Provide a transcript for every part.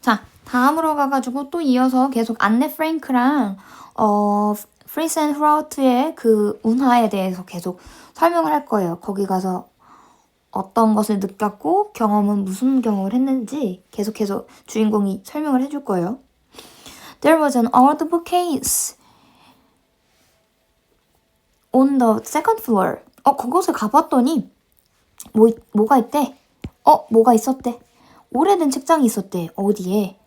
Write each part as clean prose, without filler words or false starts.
자, 다음으로 가가지고 또 이어서 계속 안네 프랭크랑 프리스 앤 프라우트의 그 운하에 대해서 계속 설명을 할 거예요. 거기 가서 어떤 것을 느꼈고 경험은 무슨 경험을 했는지 계속해서 주인공이 설명을 해줄 거예요. There was an old bookcase on the second floor. 그곳을 가봤더니 뭐가 있대? 뭐가 있었대? 오래된 책장이 있었대. 어디에?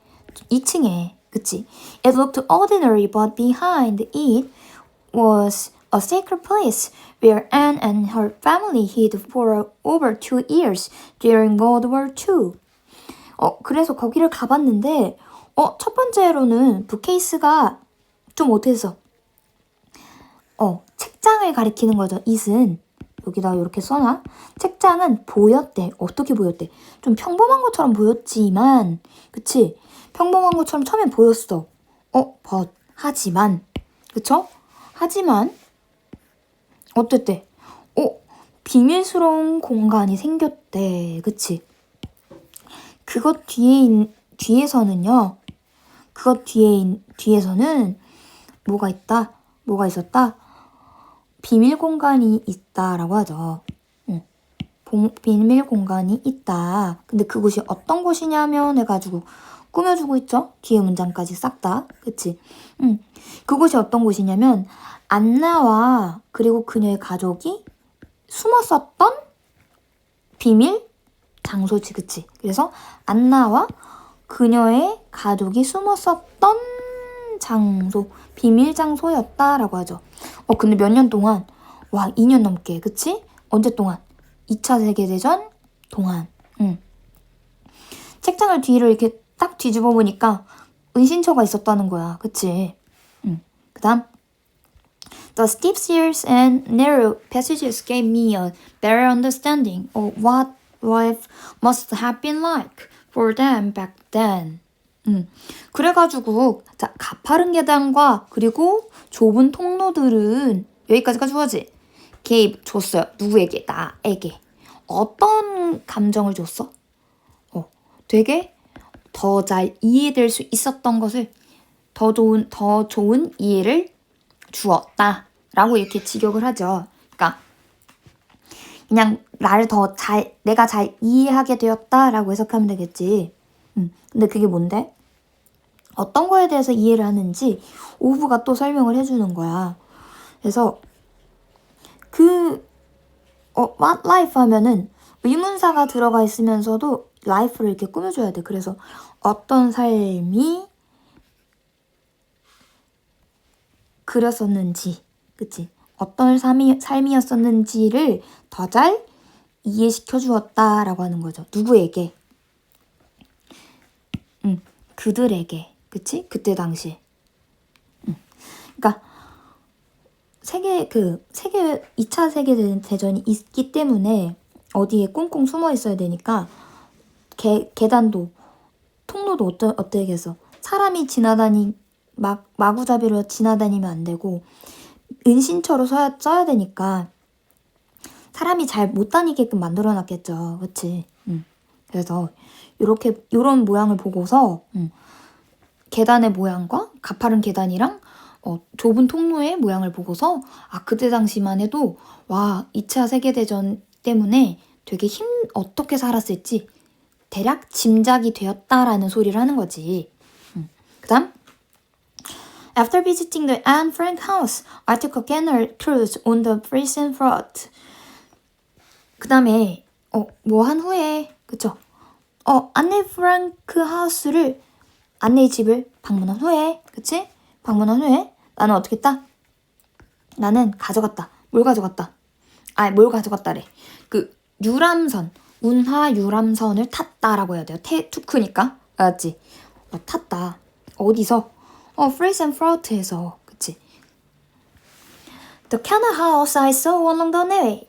2층에. 그치? It looked ordinary, but behind it was a sacred place where Anne and her family hid for over 2 years during World War II. 그래서 거기를 가봤는데, 첫 번째로는 북케이스가 좀 어땠어? 책장을 가리키는 거죠. it은. 여기다 이렇게 써놔. 책장은 보였대. 어떻게 보였대? 좀 평범한 것처럼 보였지만, 그치? 평범한 것처럼 처음엔 보였어. but. 하지만. 그쵸? 하지만, 어땠대? 비밀스러운 공간이 생겼대. 그치? 그것 뒤에서는요. 그것 뒤에서는 뭐가 있다? 뭐가 있었다? 비밀 공간이 있다라고 하죠. 비밀 공간이 있다. 근데 그곳이 어떤 곳이냐면 해가지고 꾸며주고 있죠. 뒤에 문장까지 싹 다. 그치? 그곳이 어떤 곳이냐면 안나와 그리고 그녀의 가족이 숨었었던 비밀 장소지. 그치? 그래서 안나와 그녀의 가족이 숨었었던 장소, 비밀 장소였다라고 하죠. 근데 몇 년 동안? 와, 2년 넘게. 그치? 언제 동안? 2차 세계대전 동안. 책장을 뒤를 이렇게 딱 뒤집어 보니까 은신처가 있었다는 거야. 그치? 그 다음. The steep stairs and narrow passages gave me a better understanding of what life must have been like for them back then. 그래가지고 자, 가파른 계단과 그리고 좁은 통로들은 여기까지가 주어지. gave 줬어요. 누구에게? 나에게. 어떤 감정을 줬어? 되게 더 잘 이해될 수 있었던 것을 더 좋은 이해를 주었다라고 이렇게 직역을 하죠. 그러니까 그냥 나를 내가 잘 이해하게 되었다라고 해석하면 되겠지. 근데 그게 뭔데? 어떤 거에 대해서 이해를 하는지 오브가 또 설명을 해주는 거야. 그래서 what life 하면은 의문사가 들어가 있으면서도 life를 이렇게 꾸며줘야 돼. 그래서 어떤 삶이 그렸었는지, 그치? 어떤 삶이었었는지를 더 잘 이해시켜 주었다라고 하는 거죠. 누구에게? 그들에게. 그치? 그때 당시. 그러니까 세계 2차 세계대전이 있기 때문에 어디에 꽁꽁 숨어 있어야 되니까 계단도 통로도 어떻겠어? 사람이 마구잡이로 지나다니면 안 되고 은신처로 써야 되니까 사람이 잘 못 다니게끔 만들어 놨겠죠. 그치? 그래서 요런 모양을 보고서 계단의 모양과 가파른 계단이랑 좁은 통로의 모양을 보고서 그때 당시만 해도 와 2차 세계대전 때문에 되게 어떻게 살았을지 대략 짐작이 되었다라는 소리를 하는 거지. 그 다음 After visiting the Anne Frank house, I took a canal cruise on the Frisian Flood. 그 다음에 뭐 한 후에 그쵸? 안네 프랑크 하우스를 안네의 집을 방문한 후에 그치? 방문한 후에 나는 어떻게 했다? 나는 가져갔다. 뭘 가져갔다? 뭘 가져갔다래. 그 유람선, 운하 유람선을 탔다라고 해야 돼요. 투크니까. 알았지? 탔다. 어디서? 프리스 앤 프라우트에서. 그치? The canal house I saw along the way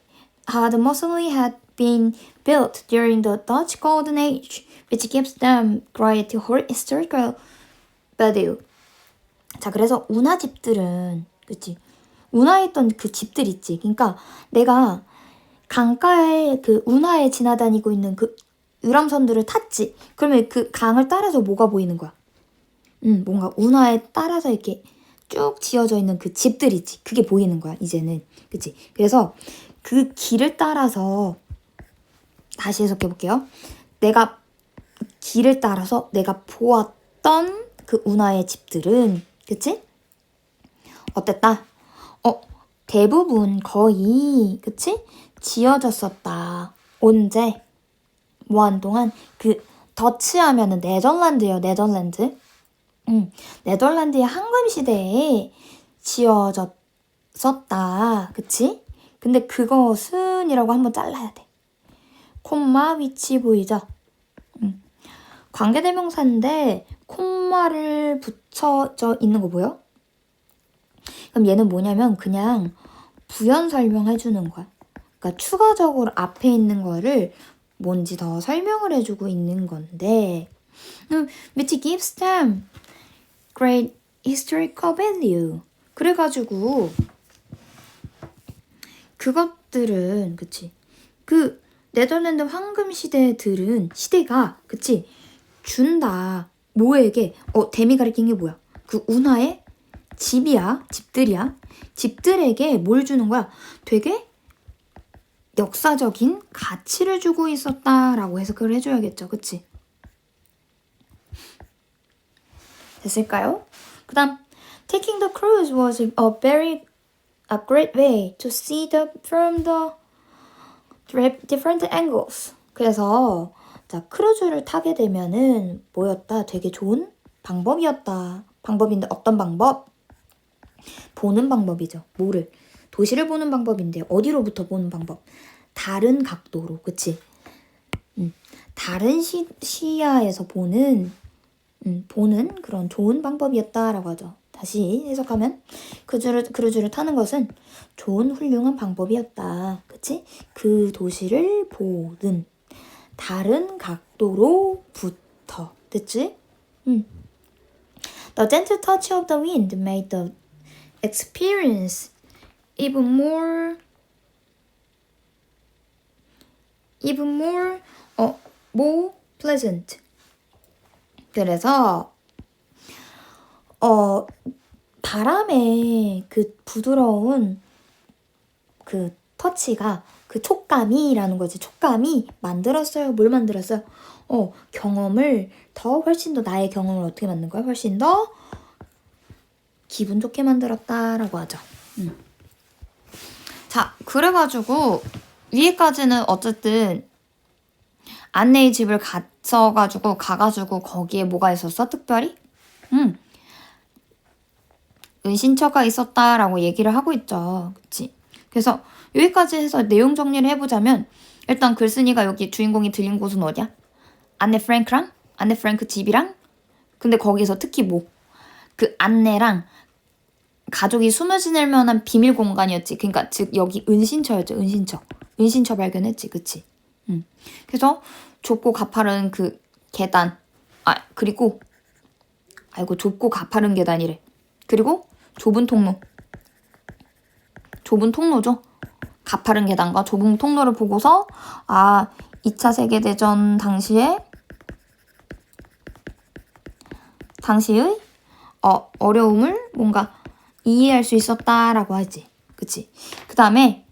mostly had been built during the Dutch Golden Age, which gives them great historical value. 자, 그래서 운하집들은, 그치? 운하에 있던 그 집들 있지. 그러니까 내가 강가에 그 운하에 지나다니고 있는 그 유람선들을 탔지. 그러면 그 강을 따라서 뭐가 보이는 거야? 뭔가 운하에 따라서 이렇게 쭉 지어져 있는 그 집들 있지. 그게 보이는 거야, 이제는. 그치? 그래서 그 길을 따라서 다시 해석해 볼게요. 내가 길을 따라서 내가 보았던 그 운하의 집들은, 그치? 어땠다? 대부분 거의, 그치? 지어졌었다. 언제? 뭐한 동안? 그 더치 하면은 네덜란드예요, 네덜란드. 네덜란드의 황금 시대에 지어졌었다. 그치? 근데 그것은이라고 한번 잘라야 돼. 콤마 위치 보이죠? 관계대명사인데 콤마를 붙여져 있는 거 보여? 그럼 얘는 뭐냐면 그냥 부연 설명해주는 거야. 그러니까 추가적으로 앞에 있는 거를 뭔지 더 설명을 해주고 있는 건데 which gives them great historical value. 그래가지고 그것들은 그치 그 네덜란드 황금 시대가 그치 준다 뭐에게 댐이 가리킨 게 뭐야 그 운하의 집들이야 집들에게 뭘 주는 거야 되게 역사적인 가치를 주고 있었다라고 해석을 해줘야겠죠 그치 됐을까요? 그 다음 Taking the cruise was a great way to see from the different angles. 그래서 자 크루즈를 타게 되면은 뭐였다? 되게 좋은 방법이었다. 방법인데 어떤 방법? 보는 방법이죠. 뭐를? 도시를 보는 방법인데 어디로부터 보는 방법? 다른 각도로, 그치? 다른 시야에서 보는 그런 좋은 방법이었다라고 하죠. 다시 해석하면 크루즈를 타는 것은 좋은 훌륭한 방법이었다. 그치? 그 도시를 보는 다른 각도로부터. 됐지? The gentle touch of the wind made the experience even more more pleasant. 그래서 바람의 그 부드러운 그 터치가 그 촉감이라는 거지. 촉감이 만들었어요. 뭘 만들었어요? 경험을 훨씬 더 나의 경험을 어떻게 만든 거야? 훨씬 더 기분 좋게 만들었다라고 하죠. 자, 그래가지고 위에까지는 어쨌든 안내의 집을 가가지고 거기에 뭐가 있었어? 특별히? 은신처가 있었다라고 얘기를 하고 있죠. 그치? 그래서 여기까지 해서 내용 정리를 해보자면 일단 글쓴이가 여기 주인공이 들린 곳은 어디야? 안네 프랭크 집이랑 근데 거기서 특히 그 안네랑 가족이 숨어 지낼 만한 비밀 공간이었지. 그러니까 즉 여기 은신처였죠. 은신처 발견했지. 그치? 그래서 좁고 가파른 그 계단 그리고 좁고 가파른 계단이래. 그리고 좁은 통로죠. 가파른 계단과 좁은 통로를 보고서 2차 세계대전 당시의 어려움을 뭔가 이해할 수 있었다라고 하지. 그치? 그 다음에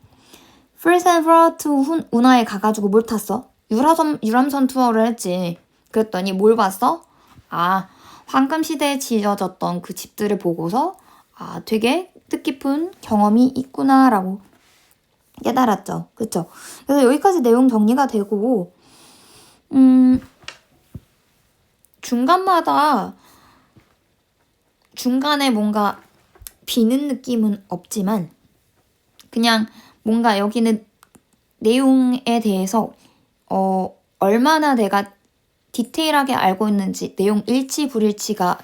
First and Frost 운하에 가가지고 뭘 탔어? 유람선 투어를 했지. 그랬더니 뭘 봤어? 황금시대에 지어졌던 그 집들을 보고서 되게 뜻깊은 경험이 있구나라고 깨달았죠. 그쵸? 그래서 여기까지 내용 정리가 되고 중간에 뭔가 비는 느낌은 없지만 그냥 뭔가 여기는 내용에 대해서 얼마나 내가 디테일하게 알고 있는지 내용 일치 불일치가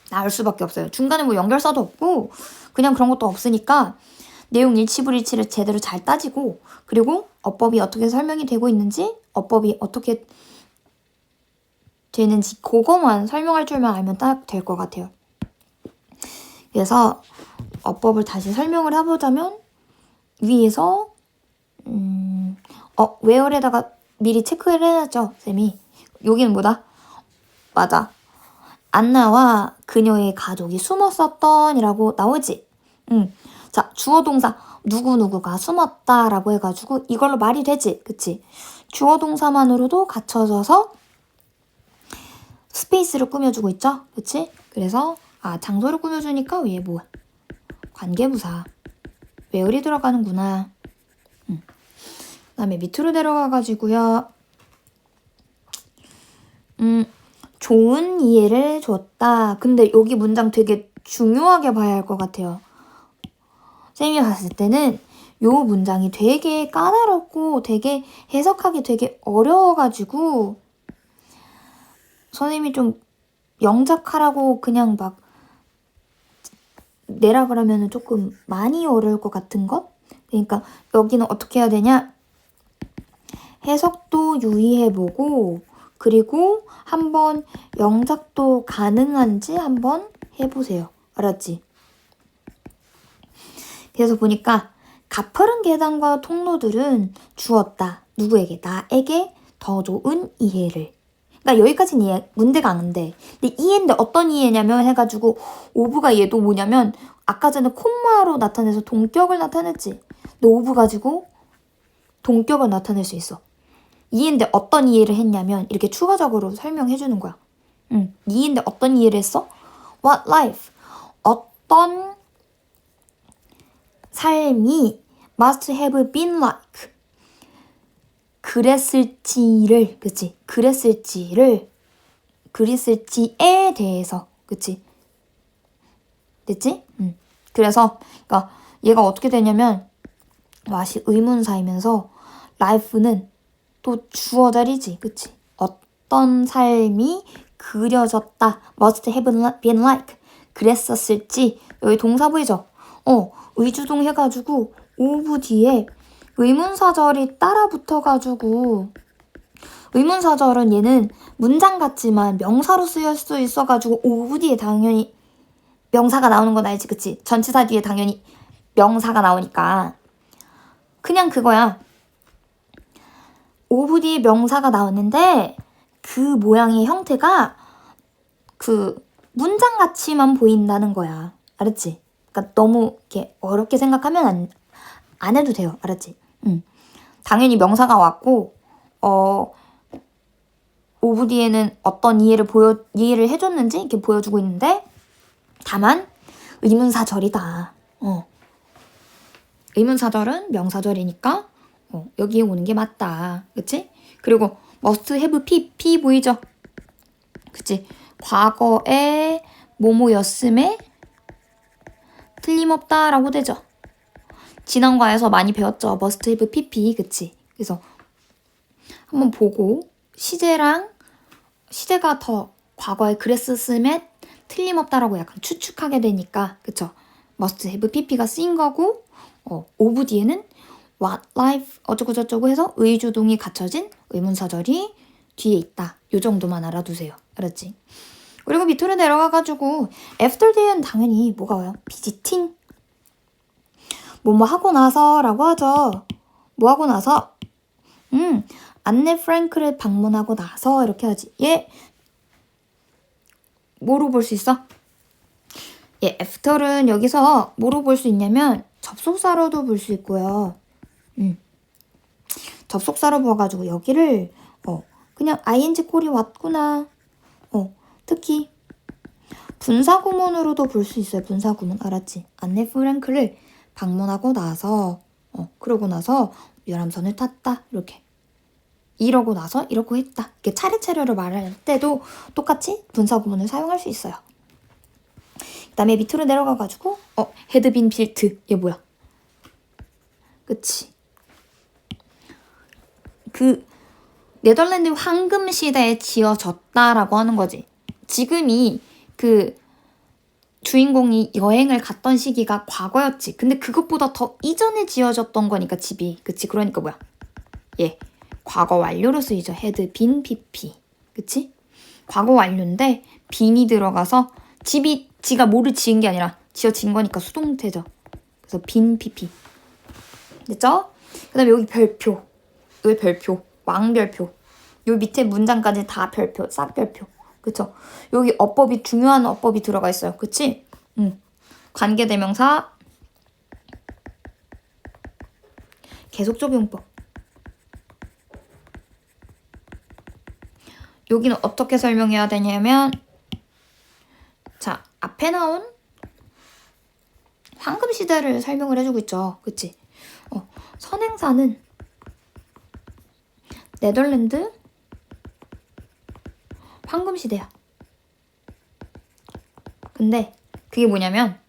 나올 수밖에 없어요. 중간에 연결사도 없고 그냥 그런 것도 없으니까 내용 일치 불일치를 제대로 잘 따지고 그리고 어법이 어떻게 설명이 되고 있는지 어법이 어떻게 되는지 그거만 설명할 줄만 알면 딱 될 것 같아요. 그래서 어법을 다시 설명을 해보자면 위에서 where에다가 미리 체크를 해놨죠, 쌤이. 여기는 뭐다? 맞아. 안나와 그녀의 가족이 숨었었던이라고 나오지. 자, 주어 동사 누구누구가 숨었다라고 해가지고 이걸로 말이 되지. 그치? 주어 동사만으로도 갖춰져서 스페이스를 꾸며주고 있죠. 그치? 그래서 장소를 꾸며주니까 얘 뭐? 관계부사. where이 들어가는구나. 그 다음에 밑으로 내려가가지고요. 좋은 이해를 줬다. 근데 여기 문장 되게 중요하게 봐야 할 것 같아요. 쌤이 봤을 때는 요 문장이 되게 까다롭고 되게 해석하기 되게 어려워가지고 선생님이 좀 영작하라고 그냥 막 내라 그러면은 조금 많이 어려울 것 같은 것? 그러니까 여기는 어떻게 해야 되냐? 해석도 유의해보고 그리고 한번 영작도 가능한지 한번 해보세요. 알았지? 그래서 보니까 가파른 계단과 통로들은 주었다. 누구에게? 나에게 더 좋은 이해를. 그러니까 여기까지는 이해, 문제가 안 돼. 근데 이해인데 어떤 이해냐면 해가지고 오브가 얘도 뭐냐면 아까 전에 콤마로 나타내서 동격을 나타냈지. 근데 오브 가지고 동격을 나타낼 수 있어. 이해인데 어떤 이해를 했냐면 이렇게 추가적으로 설명해 주는 거야. 이해인데 어떤 이해를 했어? What life? 어떤 삶이 must have been like. 그랬을지를, 그치? 그랬을지에 대해서, 그치? 됐지? 그래서, 그러니까 얘가 어떻게 되냐면, 맛이 의문사이면서, life는 또 주어 자리지, 그치? 어떤 삶이 그려졌다, must have been like. 그랬었을지, 여기 동사 보이죠? 의주동 해가지고, 오브 뒤에 의문사절이 따라 붙어가지고 의문사절은 얘는 문장 같지만 명사로 쓰일 수 있어가지고 오브 뒤에 당연히 명사가 나오는 건 알지, 그치? 전치사 뒤에 당연히 명사가 나오니까 그냥 그거야. 오브 뒤에 명사가 나오는데 그 모양의 형태가 그 문장 같이만 보인다는 거야. 알았지? 그러니까 너무 이렇게 어렵게 생각하면 안 해도 돼요. 알았지? 당연히 명사가 왔고 오브 뒤에는 어떤 이해를 해줬는지 이렇게 보여주고 있는데 다만 의문사절이다. 의문사절은 명사절이니까 여기에 오는 게 맞다. 그치? 그리고 must have p 보이죠? 그치? 과거에 뭐뭐였음에 틀림없다라고 되죠. 지난과에서 많이 배웠죠. must have pp. 그치? 그래서 한번 보고 시제가 더 과거에 그랬었음에 틀림없다라고 약간 추측하게 되니까 그쵸? must have pp가 쓰인 거고 오브 뒤에는 what life 어쩌고저쩌고 해서 의주동이 갖춰진 의문사절이 뒤에 있다. 요 정도만 알아두세요. 알았지? 그리고 밑으로 내려가가지고 after 뒤에는 당연히 뭐가 와요? visiting 뭐뭐 하고 나서라고 하죠. 뭐 하고 나서 안네 프랭크를 방문하고 나서 이렇게 하지. 얘 뭐로 볼 수 있어? 얘 after는 여기서 뭐로 볼 수 있냐면 접속사로도 볼 수 있고요. 접속사로 봐가지고 여기를 그냥 ing 꼴이 왔구나. 특히 분사구문으로도 볼 수 있어요. 분사구문 알았지? 안네 프랭크를 방문하고 나서 그러고 나서 유람선을 탔다. 이렇게 이러고 나서 이러고 했다. 이렇게 차례차례로 말할 때도 똑같이 분사구문을 사용할 수 있어요. 그 다음에 밑으로 내려가가지고 had been built. 얘 뭐야? 그치? 그 네덜란드 황금 시대에 지어졌다라고 하는 거지. 지금이 그 주인공이 여행을 갔던 시기가 과거였지. 근데 그것보다 더 이전에 지어졌던 거니까 집이. 그치? 그러니까 뭐야? 예. 과거 완료로 쓰이죠. had been pp. 그치? 과거 완료인데 빈이 들어가서 지가 뭐를 지은 게 아니라 지어진 거니까 수동태죠. 그래서 빈 pp. 됐죠? 그 다음에 여기 별표. 여기 별표. 왕별표. 요 밑에 문장까지 다 별표, 싹 별표. 그쵸? 여기 어법이, 중요한 어법이 들어가 있어요. 그치? 관계대명사, 계속적용법. 여기는 어떻게 설명해야 되냐면, 자, 앞에 나온 황금시대를 설명을 해주고 있죠. 그치? 선행사는 네덜란드 황금시대야. 근데 그게 뭐냐면,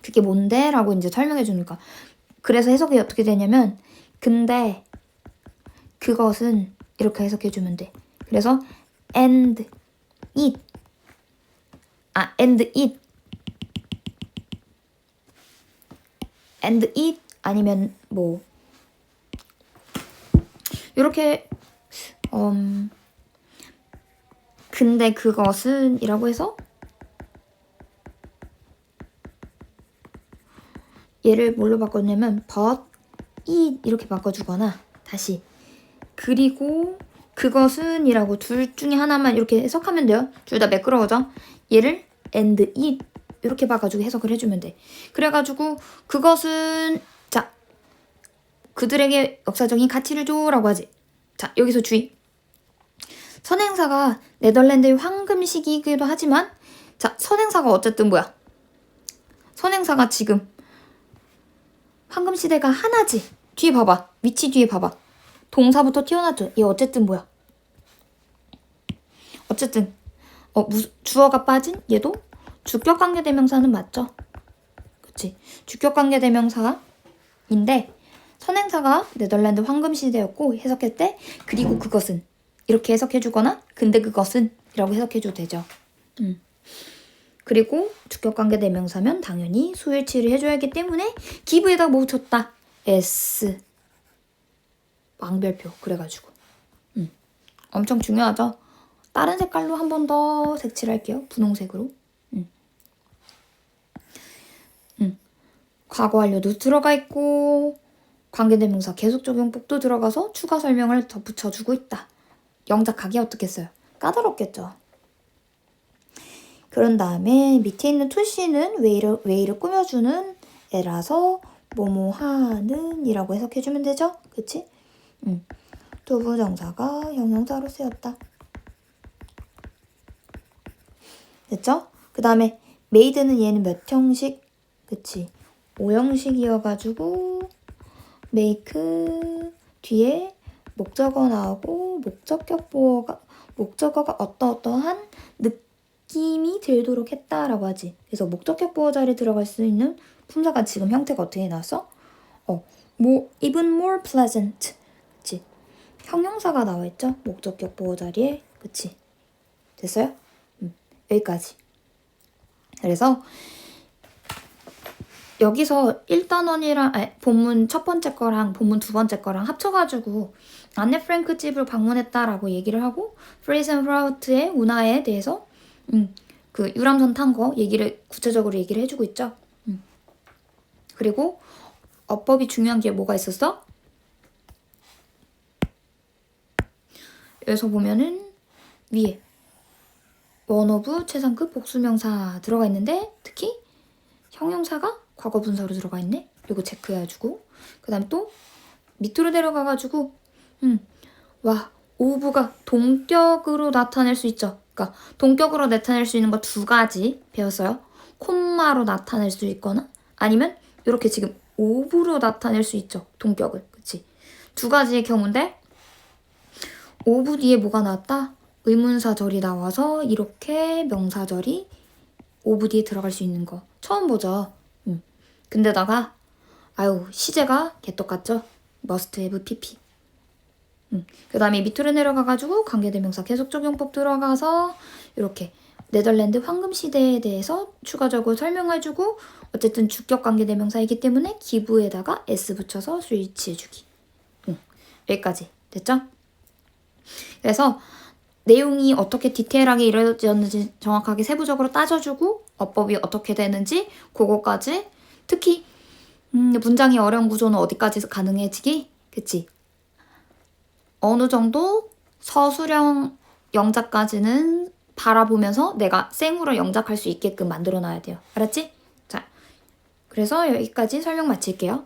그게 뭔데? 라고 이제 설명해 주니까. 그래서 해석이 어떻게 되냐면, 근데 그것은 이렇게 해석해 주면 돼. 그래서 and it and it 아니면 뭐 이렇게 근데 그것은 이라고 해서 얘를 뭘로 바꿨냐면 but it 이렇게 바꿔주거나 다시 그리고 그것은 이라고 둘 중에 하나만 이렇게 해석하면 돼요. 둘 다 매끄러워져. 얘를 and it 이렇게 바꿔주고 해석을 해주면 돼. 그래가지고 그것은 자 그들에게 역사적인 가치를 줘라고 하지. 자 여기서 주의. 선행사가 네덜란드의 황금 시기이기도 하지만 자 선행사가 어쨌든 뭐야? 선행사가 지금 황금 시대가 하나지. 뒤에 봐봐. 위치 뒤에 봐봐. 동사부터 튀어나왔죠. 얘 어쨌든 뭐야? 어쨌든 주어가 빠진 얘도 주격관계대명사는 맞죠? 그치? 주격관계대명사인데 선행사가 네덜란드 황금시대였고 해석할 때 그리고 그것은 이렇게 해석해주거나 근데 그것은 이라고 해석해줘도 되죠. 그리고 주격관계대명사면 당연히 수일치를 해줘야 하기 때문에 기부에다 뭐 붙였다? S 왕별표 그래가지고 엄청 중요하죠. 다른 색깔로 한 번 더 색칠할게요. 분홍색으로. 과거 완료도 들어가 있고 관계대명사 계속적용법도 들어가서 추가 설명을 더 붙여주고 있다. 영작하기 어떻겠어요? 까다롭겠죠. 그런 다음에 밑에 있는 투시는 왜이를 꾸며주는 애라서 뭐뭐하는 이라고 해석해주면 되죠? 그치? 두부정사가 형용사로 쓰였다. 됐죠? 그 다음에 made는 얘는 몇 형식? 그치? 5형식이어가지고 make 뒤에 목적어 나오고 목적어가 어떠어떠한 느낌이 들도록 했다라고 하지. 그래서 목적격 보호 자리에 들어갈 수 있는 품사가 지금 형태가 어떻게 나왔어? even more pleasant. 그치? 형용사가 나와 있죠? 목적격 보호 자리에. 그치? 됐어요? 여기까지. 그래서 여기서 1단원이랑 본문 첫 번째 거랑 본문 두 번째 거랑 합쳐가지고 안네 프랭크 집을 방문했다라고 얘기를 하고 프레이센프라우트의 운하에 대해서 그 유람선 탄 거 얘기를 구체적으로 얘기를 해주고 있죠. 그리고 어법이 중요한 게 뭐가 있었어? 여기서 보면은 위에 원어브 최상급 복수명사 들어가 있는데 특히 형용사가 과거 분사로 들어가 있네. 이거 체크해주고 그 다음에 또 밑으로 내려가가지고 오브가 동격으로 나타낼 수 있죠. 그러니까 동격으로 나타낼 수 있는 거 두 가지 배웠어요. 콤마로 나타낼 수 있거나 아니면 이렇게 지금 오브로 나타낼 수 있죠. 동격을. 그치? 두 가지의 경우인데 오브 뒤에 뭐가 나왔다? 의문사절이 나와서 이렇게 명사절이 오브 뒤에 들어갈 수 있는 거 처음 보죠. 근데다가 시제가 개떡같죠? must have pp. 그 다음에 밑으로 내려가가지고 관계대명사 계속적용법 들어가서 이렇게 네덜란드 황금시대에 대해서 추가적으로 설명해주고 어쨌든 주격관계대명사이기 때문에 기부에다가 s 붙여서 스위치해주기. 여기까지 됐죠? 그래서 내용이 어떻게 디테일하게 이루어졌는지 정확하게 세부적으로 따져주고 어법이 어떻게 되는지 그거까지 특히 문장이 어려운 구조는 어디까지 가능해지기? 그치? 어느 정도 서술형 영작까지는 바라보면서 내가 생으로 영작할 수 있게끔 만들어 놔야 돼요. 알았지? 자, 그래서 여기까지 설명 마칠게요.